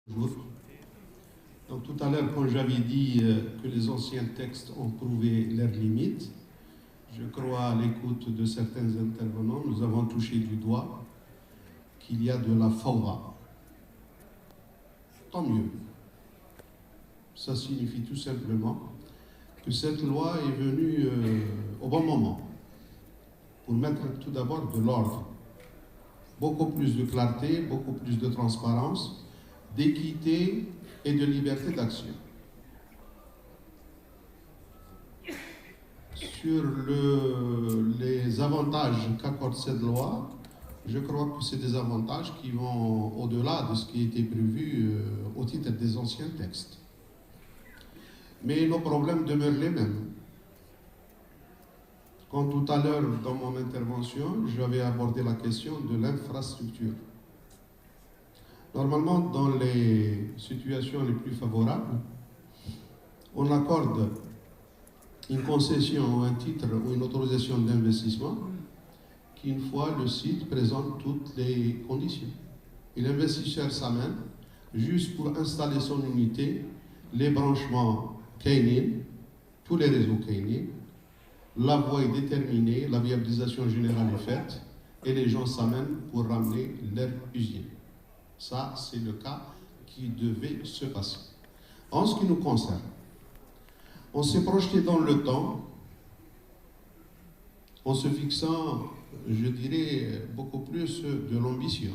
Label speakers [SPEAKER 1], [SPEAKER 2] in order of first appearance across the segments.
[SPEAKER 1] Bonjour. Donc tout à l'heure, quand j'avais dit que les anciens textes ont prouvé leurs limites, je crois à l'écoute de certains intervenants, nous avons touché du doigt qu'il y a de la fawda. Tant mieux. Ça signifie tout simplement que cette loi est venue au bon moment pour mettre tout d'abord de l'ordre, beaucoup plus de clarté, beaucoup plus de transparence, d'équité et de liberté d'action. Sur les avantages qu'accorde cette loi, je crois que c'est des avantages qui vont au-delà de ce qui était prévu au titre des anciens textes. Mais nos problèmes demeurent les mêmes. Quand tout à l'heure, dans mon intervention, j'avais abordé la question de l'infrastructure. Normalement, dans les situations les plus favorables, on accorde une concession ou un titre ou une autorisation d'investissement qui, une fois le site, présente toutes les conditions. Et l'investisseur s'amène juste pour installer son unité, les branchements Kainin, tous les réseaux Kainin, la voie est déterminée, la viabilisation générale est faite, et les gens s'amènent pour ramener leur usine. Ça, c'est le cas qui devait se passer. En ce qui nous concerne, on s'est projeté dans le temps en se fixant, je dirais, beaucoup plus de l'ambition.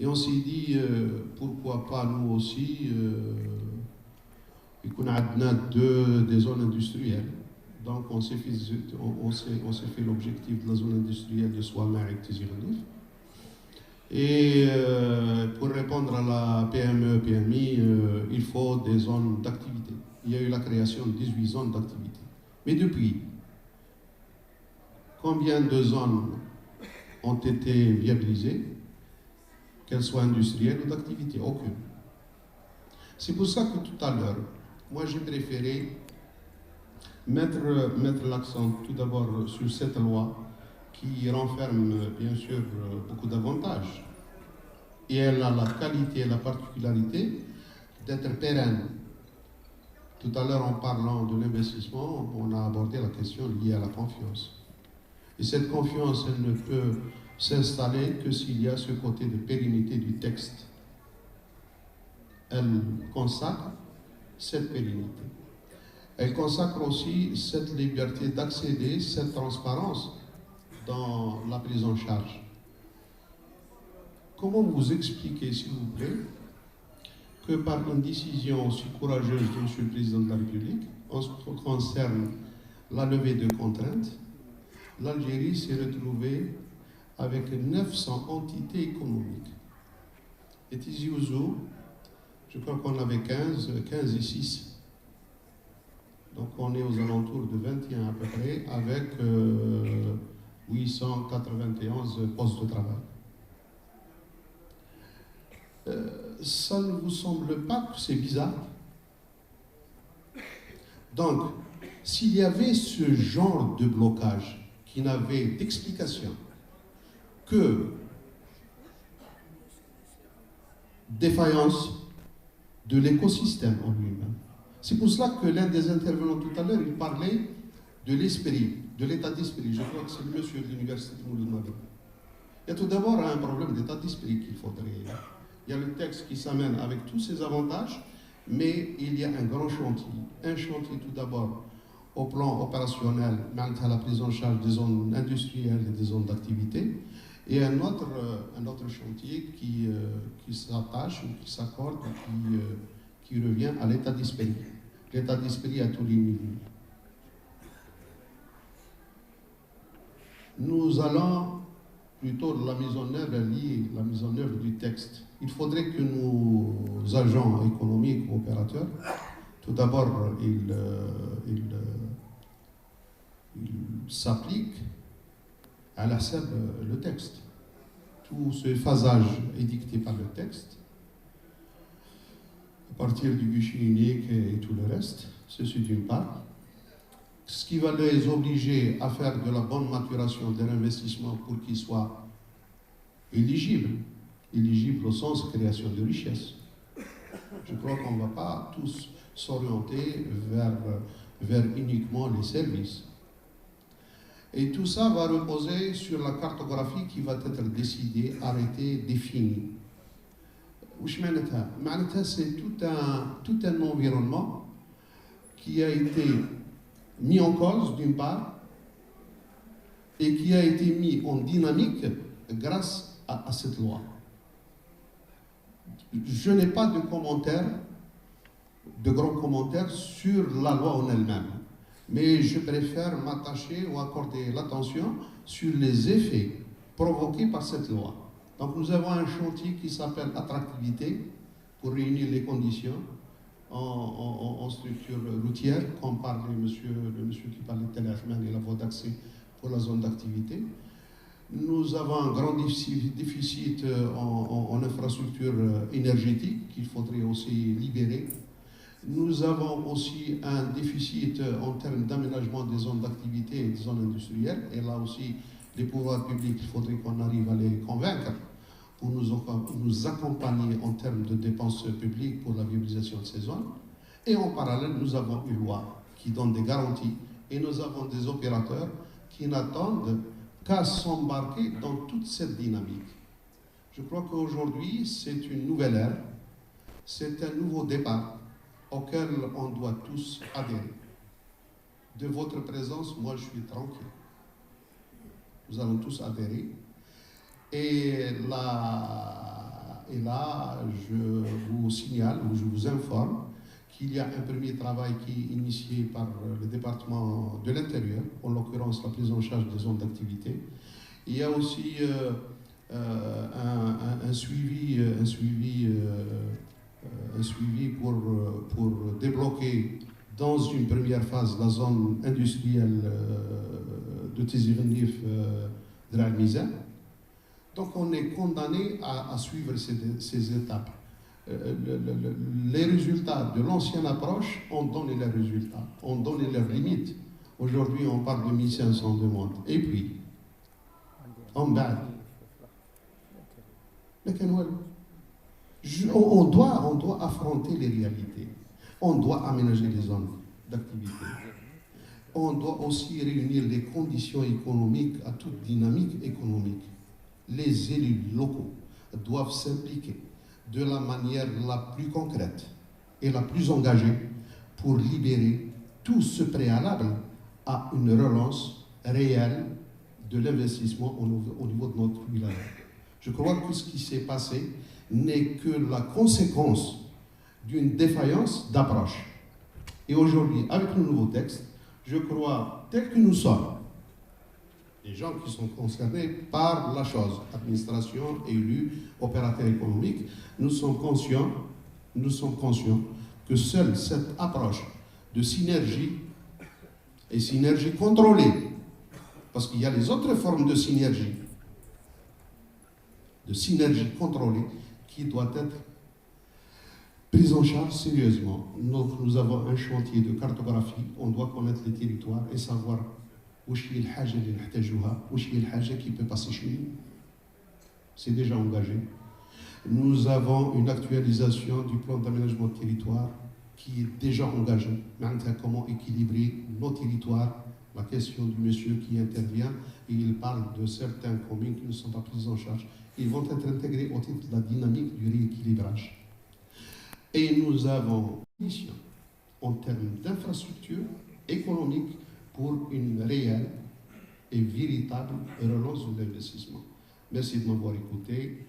[SPEAKER 1] Et on s'est dit, pourquoi pas nous aussi, on a des zones industrielles. Donc on s'est fait l'objectif de la zone industrielle de Souama et Tiziranif. Et pour répondre à la PME, PMI, il faut des zones d'activité. Il y a eu la création de 18 zones d'activité. Mais depuis, combien de zones ont été viabilisées, qu'elles soient industrielles ou d'activité? Aucune. C'est pour ça que tout à l'heure, moi j'ai préféré mettre l'accent tout d'abord sur cette loi qui renferme bien sûr beaucoup d'avantages. Et elle a la qualité et la particularité d'être pérenne. Tout à l'heure, en parlant de l'investissement, on a abordé la question liée à la confiance. Et cette confiance, elle ne peut s'installer que s'il y a ce côté de pérennité du texte. Elle consacre cette pérennité. Elle consacre aussi cette liberté d'accéder, cette transparence dans la prise en charge. Comment vous expliquer, s'il vous plaît, que par une décision aussi courageuse de M. le Président de la République, en ce qui concerne la levée de contraintes, l'Algérie s'est retrouvée avec 900 entités économiques. Et Tizi Ouzou, je crois qu'on avait 15 et 6. Donc on est aux alentours de 21 à peu près, avec 891 postes de travail. Ça ne vous semble pas que c'est bizarre? Donc, s'il y avait ce genre de blocage qui n'avait d'explication que défaillance de l'écosystème en lui-même, c'est pour cela que l'un des intervenants tout à l'heure, il parlait de l'esprit, de l'état d'esprit. Je crois que c'est le monsieur de l'université de Mouloud. Il y a tout d'abord un problème d'état d'esprit qu'il faudrait. Il y a le texte qui s'amène avec tous ses avantages, mais il y a un grand chantier. Un chantier tout d'abord au plan opérationnel, à la prise en charge des zones industrielles et des zones d'activité, et un autre chantier qui s'attache ou qui s'accorde, qui revient à l'état d'esprit. L'état d'esprit à tous les niveaux. Nous allons plutôt la mise en œuvre liée la mise en œuvre du texte. Il faudrait que nos agents économiques ou opérateurs, tout d'abord, ils s'appliquent à la SEB le texte. Tout ce phasage est dicté par le texte, à partir du guichet unique et tout le reste, ceci d'une part. Ce qui va les obliger à faire de la bonne maturation de l'investissement pour qu'il soit éligible éligible au sens création de richesse. Je crois qu'on ne va pas tous s'orienter vers uniquement les services. Et tout ça va reposer sur la cartographie qui va être décidée, arrêtée, définie. C'est tout un environnement qui a été mis en cause d'une part et qui a été mis en dynamique grâce à cette loi. Je n'ai pas de grands commentaires sur la loi en elle-même, mais je préfère m'attacher ou accorder l'attention sur les effets provoqués par cette loi. Donc nous avons un chantier qui s'appelle attractivité pour réunir les conditions en structure routière, comme parlait le monsieur qui parlait de Tel Ahmed et la voie d'accès pour la zone d'activité. Nous avons un grand déficit en infrastructure énergétique qu'il faudrait aussi libérer. Nous avons aussi un déficit en termes d'aménagement des zones d'activité et des zones industrielles. Et là aussi, les pouvoirs publics, il faudrait qu'on arrive à les convaincre pour nous accompagner en termes de dépenses publiques pour la viabilisation de ces zones. Et en parallèle, nous avons une loi qui donne des garanties et nous avons des opérateurs qui n'attendent qu'à s'embarquer dans toute cette dynamique. Je crois qu'aujourd'hui, c'est une nouvelle ère, c'est un nouveau départ auquel on doit tous adhérer. De votre présence, moi je suis tranquille. Nous allons tous adhérer. Et là, je vous signale, ou je vous informe, qu'il y a un premier travail qui est initié par le département de l'Intérieur, en l'occurrence la prise en charge des zones d'activité. Il y a aussi un suivi pour débloquer dans une première phase la zone industrielle de Tizi-Ouzou de l'Almiza. Donc on est condamné à suivre ces étapes. Les résultats de l'ancienne approche ont donné leurs résultats, ont donné leurs limites. Aujourd'hui, on parle de 1500 demandes. Et puis, en bas, on doit affronter les réalités. On doit aménager les zones d'activité. On doit aussi réunir les conditions économiques à toute dynamique économique. Les élus locaux doivent s'impliquer de la manière la plus concrète et la plus engagée pour libérer tout ce préalable à une relance réelle de l'investissement au niveau de notre village. Je crois que ce qui s'est passé n'est que la conséquence d'une défaillance d'approche. Et aujourd'hui, avec le nouveau texte, je crois, tel que nous sommes, les gens qui sont concernés par la chose, administration, élus, opérateurs économiques, nous sommes conscients que seule cette approche de synergie, et synergie contrôlée, parce qu'il y a les autres formes de synergie contrôlée, qui doit être prise en charge sérieusement. Donc nous avons un chantier de cartographie, on doit connaître les territoires et savoir où est le haja اللي نحتاجوها, où est le haja qui peut passer chez nous. C'est déjà engagé. Nous avons une actualisation du plan d'aménagement de territoire qui est déjà engagé. Maintenant, comment équilibrer nos territoires? La question du monsieur qui intervient, et il parle de certains communes qui ne sont pas prises en charge. Ils vont être intégrés au titre de la dynamique du rééquilibrage. Et nous avons une mission en termes d'infrastructure économique pour une réelle et véritable relance de l'investissement. Merci de m'avoir écouté.